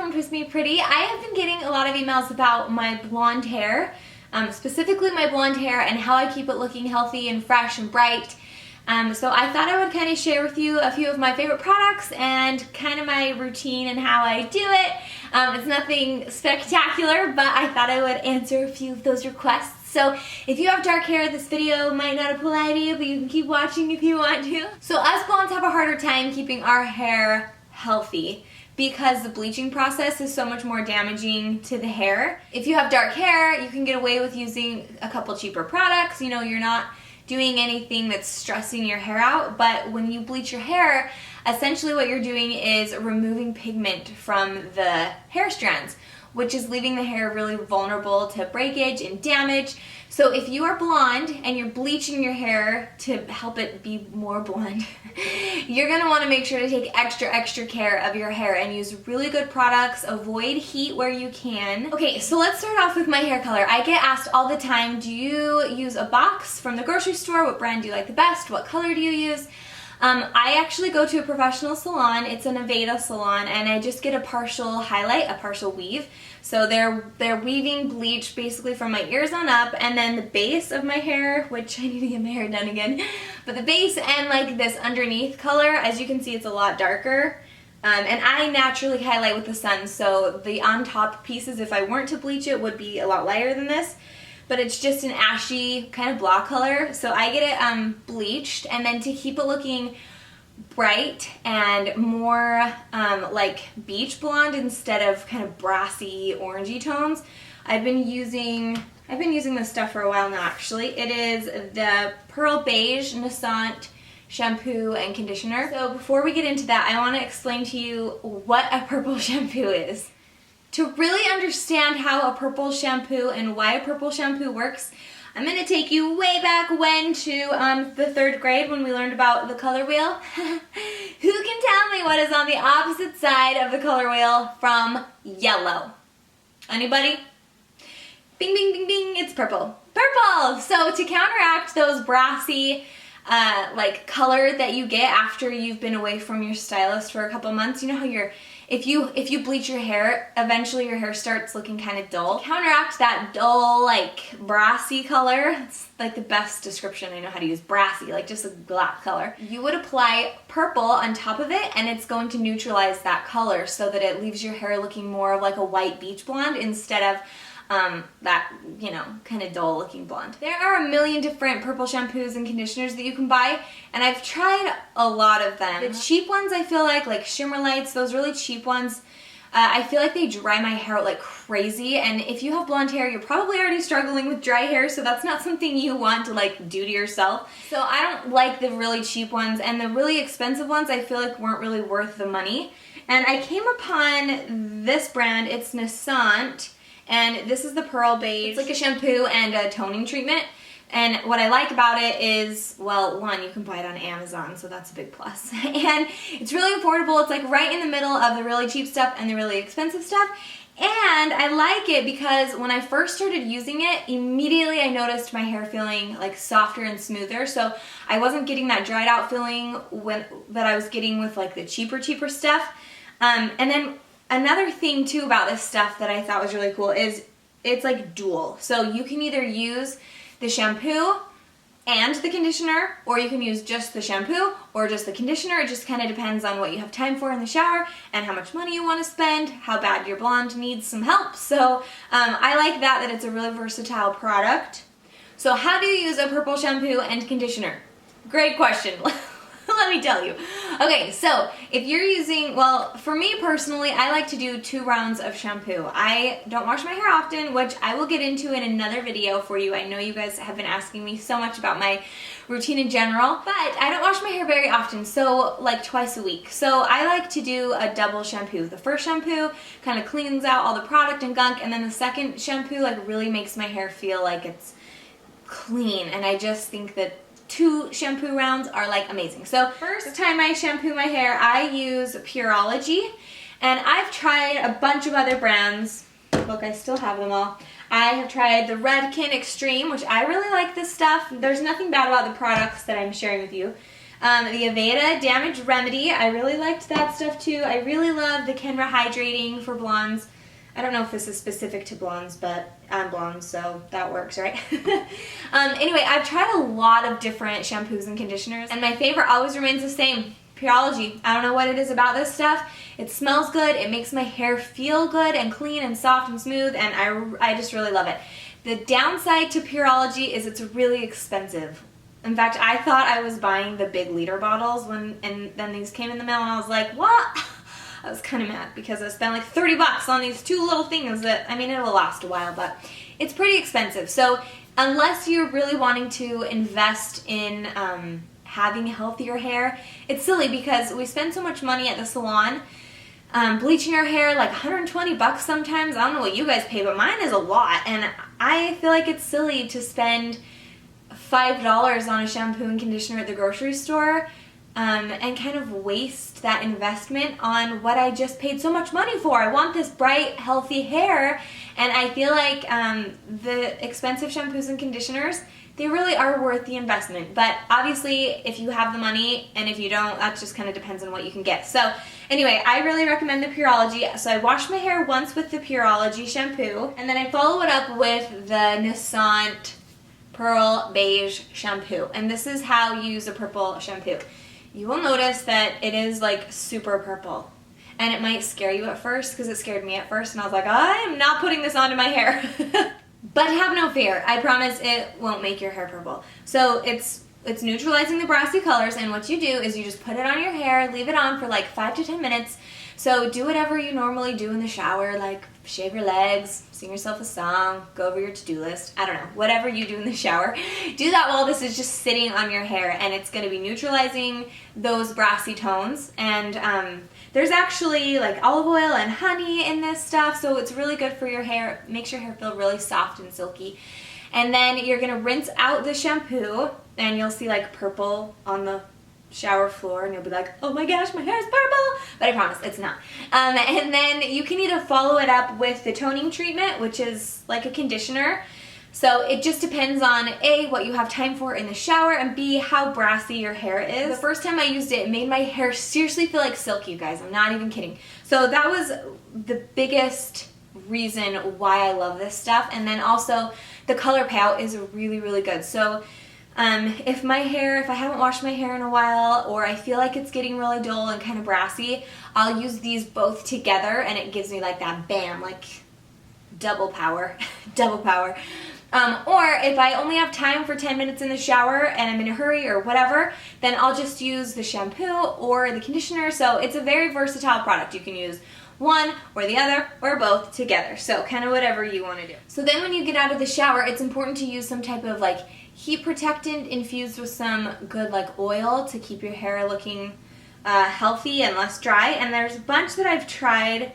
from Twist Me Pretty. I have been getting a lot of emails about my blonde hair, specifically my blonde hair and how I keep it looking healthy and fresh and bright. So I thought I would kind of share with you a few of my favorite products and kind of my routine and how I do it. It's nothing spectacular, but I thought I would answer a few of those requests. So if you have dark hair, this video might not apply to you, but you can keep watching if you want to. So us blondes have a harder time keeping our hair healthy because the bleaching process is so much more damaging to the hair. If you have dark hair, you can get away with using a couple cheaper products. You know, you're not doing anything that's stressing your hair out, but when you bleach your hair, essentially what you're doing is removing pigment from the hair strands, which is leaving the hair really vulnerable to breakage and damage. So if you are blonde and you're bleaching your hair to help it be more blonde, you're gonna wanna make sure to take extra care of your hair and use really good products, avoid heat where you can. Okay, so let's start off with my hair color. I get asked all the time, do you use a box from the grocery store? What brand do you like the best? What color do you use? I actually go to a professional salon. It's an Aveda salon, and I just get a partial highlight, a partial weave. So they're weaving bleach basically from my ears on up, and then the base of my hair, which I need to get my hair done again, but the base and like this underneath color, as you can see, it's a lot darker. And I naturally highlight with the sun, so the on top pieces, if I weren't to bleach it, would be a lot lighter than this. But it's just an ashy kind of blah color. So I get it bleached, and then to keep it looking bright and more like beach blonde instead of kind of brassy orangey tones, I've been using this stuff for a while now actually. It is the Pearl Beige Naissant shampoo and conditioner. So before we get into that, I want to explain to you what a purple shampoo is. To really understand how a purple shampoo and why a purple shampoo works, I'm going to take you way back when to the 3rd grade when we learned about the color wheel. Who can tell me what is on the opposite side of the color wheel from yellow? Anybody? Bing, bing, bing, bing, it's purple. Purple! So to counteract those brassy like color that you get after you've been away from your stylist for a couple months, you know how if you bleach your hair, eventually your hair starts looking kind of dull. Counteract that dull, like brassy color. It's like the best description I know how to use, brassy, like just a black color. You would apply purple on top of it, and it's going to neutralize that color so that it leaves your hair looking more of like a white beach blonde instead of that, you know, kind of dull looking blonde. There are a million different purple shampoos and conditioners that you can buy, and I've tried a lot of them. The cheap ones I feel like Shimmer Lights, those really cheap ones, I feel like they dry my hair out like crazy, and if you have blonde hair, you're probably already struggling with dry hair, so that's not something you want to like do to yourself. So I don't like the really cheap ones, and the really expensive ones I feel like weren't really worth the money. And I came upon this brand, it's Naissant, and this is the Pearl Beige. It's like a shampoo and a toning treatment. And what I like about it is, well, one, you can buy it on Amazon, so that's a big plus. And it's really affordable. It's like right in the middle of the really cheap stuff and the really expensive stuff. And I like it because when I first started using it, immediately I noticed my hair feeling like softer and smoother. So I wasn't getting that dried out feeling that I was getting with like the cheaper stuff. And then another thing too about this stuff that I thought was really cool is it's like dual. So you can either use the shampoo and the conditioner, or you can use just the shampoo or just the conditioner. It just kind of depends on what you have time for in the shower and how much money you want to spend, how bad your blonde needs some help. So I like that it's a really versatile product. So how do you use a purple shampoo and conditioner? Great question. Let me tell you. Okay, so if you're using, well, for me personally, I like to do 2 rounds of shampoo. I don't wash my hair often, which I will get into in another video for you. I know you guys have been asking me so much about my routine in general, but I don't wash my hair very often, so like twice a week. So I like to do a double shampoo. The first shampoo kind of cleans out all the product and gunk, and then the second shampoo like really makes my hair feel like it's clean, and I just think that 2 shampoo rounds are like amazing. So first time I shampoo my hair, I use Pureology, and I've tried a bunch of other brands. Look, I still have them all. I have tried the Redken Extreme, which I really like this stuff. There's nothing bad about the products that I'm sharing with you. The Aveda Damage Remedy, I really liked that stuff too. I really love the Kenra Hydrating for blondes. I don't know if this is specific to blondes, but I'm blonde, so that works, right? Anyway, I've tried a lot of different shampoos and conditioners, and my favorite always remains the same, Pureology. I don't know what it is about this stuff. It smells good, it makes my hair feel good and clean and soft and smooth, and I just really love it. The downside to Pureology is it's really expensive. In fact, I thought I was buying the big liter bottles and then these came in the mail and I was like, what? I was kind of mad because I spent like 30 bucks on these two little things that, I mean, it'll last a while, but it's pretty expensive. So unless you're really wanting to invest in having healthier hair, it's silly because we spend so much money at the salon bleaching our hair, like 120 bucks sometimes. I don't know what you guys pay, but mine is a lot, and I feel like it's silly to spend $5 on a shampoo and conditioner at the grocery store and kind of waste that investment on what I just paid so much money for. I want this bright, healthy hair, and I feel like the expensive shampoos and conditioners, they really are worth the investment. But obviously, if you have the money, and if you don't, that just kind of depends on what you can get. So anyway, I really recommend the Pureology. So I wash my hair once with the Pureology shampoo, and then I follow it up with the Naissant Pearl Beige shampoo. And this is how you use a purple shampoo. You will notice that it is like super purple. And it might scare you at first, because it scared me at first, and I was like, I am not putting this onto my hair. But have no fear, I promise it won't make your hair purple. So it's neutralizing the brassy colors, and what you do is you just put it on your hair, leave it on for like 5 to 10 minutes. So do whatever you normally do in the shower, like shave your legs, sing yourself a song, go over your to-do list, I don't know, whatever you do in the shower. Do that while this is just sitting on your hair, and it's going to be neutralizing those brassy tones. And there's actually like olive oil and honey in this stuff, so it's really good for your hair. It makes your hair feel really soft and silky. And then you're going to rinse out the shampoo, and you'll see like purple on the shower floor, and you'll be like, oh my gosh, my hair is purple, but I promise it's not. And then you can either follow it up with the toning treatment, which is like a conditioner. So it just depends on A, what you have time for in the shower, and B, how brassy your hair is. The first time I used it, it made my hair seriously feel like silk, you guys. I'm not even kidding. So that was the biggest reason why I love this stuff. And then also the color payout is really, really good. So if I haven't washed my hair in a while, or I feel like it's getting really dull and kind of brassy, I'll use these both together, and it gives me like that bam, like double power, double power. Or if I only have time for 10 minutes in the shower and I'm in a hurry or whatever, then I'll just use the shampoo or the conditioner. So it's a very versatile product. You can use one or the other or both together. So kind of whatever you want to do. So then when you get out of the shower, it's important to use some type of like heat protectant infused with some good like oil to keep your hair looking healthy and less dry. And there's a bunch that I've tried.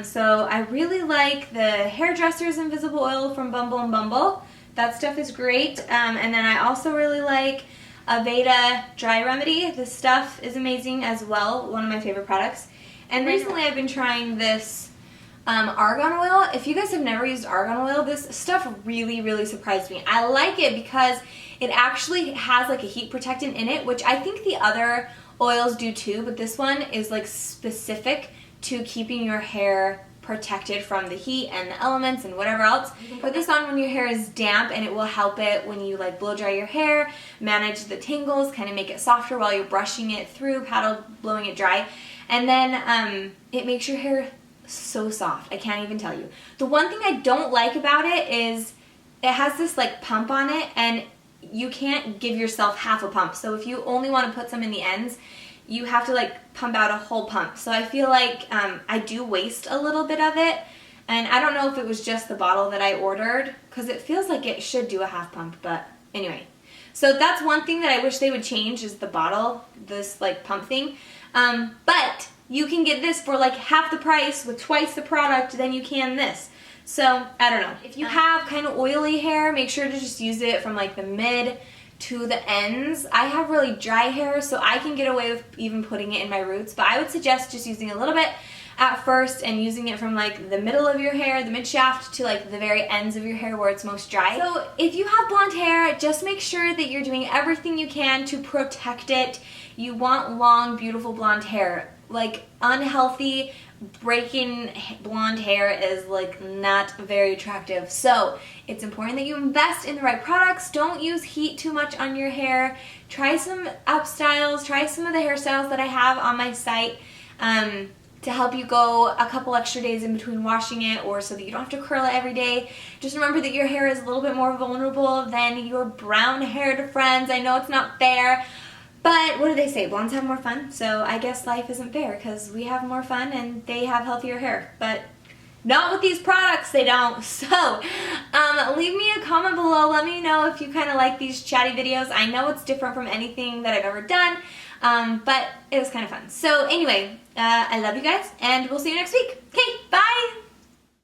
So I really like the Hairdresser's Invisible Oil from Bumble and Bumble. That stuff is great. And then I also really like Aveda Dry Remedy. This stuff is amazing as well. One of my favorite products. And recently I've been trying this Argan Oil. If you guys have never used Argan Oil, this stuff really, really surprised me. I like it because it actually has like a heat protectant in it, which I think the other oils do too, but this one is like specific to keeping your hair protected from the heat and the elements and whatever else. You can put this on when your hair is damp, and it will help it when you like blow dry your hair, manage the tangles, kind of make it softer while you're brushing it through, paddle blowing it dry. And then it makes your hair so soft. I can't even tell you. The one thing I don't like about it is it has this like pump on it, and you can't give yourself half a pump. So if you only want to put some in the ends, you have to like pump out a whole pump. So I feel like I do waste a little bit of it, and I don't know if it was just the bottle that I ordered, because it feels like it should do a half pump, but anyway. So that's one thing that I wish they would change, is the bottle, this like pump thing. But you can get this for like half the price with twice the product than you can this. So I don't know. If you have kind of oily hair, make sure to just use it from like the mid to the ends. I have really dry hair, so I can get away with even putting it in my roots, but I would suggest just using a little bit. at first and using it from like the middle of your hair, the mid shaft, to like the very ends of your hair where it's most dry. So if you have blonde hair, just make sure that you're doing everything you can to protect it. You want long, beautiful blonde hair. Like unhealthy, breaking blonde hair is like not very attractive. So it's important that you invest in the right products. Don't use heat too much on your hair. Try some up styles, try some of the hairstyles that I have on my site to help you go a couple extra days in between washing it, or so that you don't have to curl it every day. Just remember that your hair is a little bit more vulnerable than your brown haired friends. I know it's not fair, but what do they say? Blondes have more fun. So I guess life isn't fair because we have more fun and they have healthier hair. But not with these products, they don't. So leave me a comment below. Let me know if you kind of like these chatty videos. I know it's different from anything that I've ever done, but it was kind of fun. So anyway, I love you guys and we'll see you next week. Okay, bye!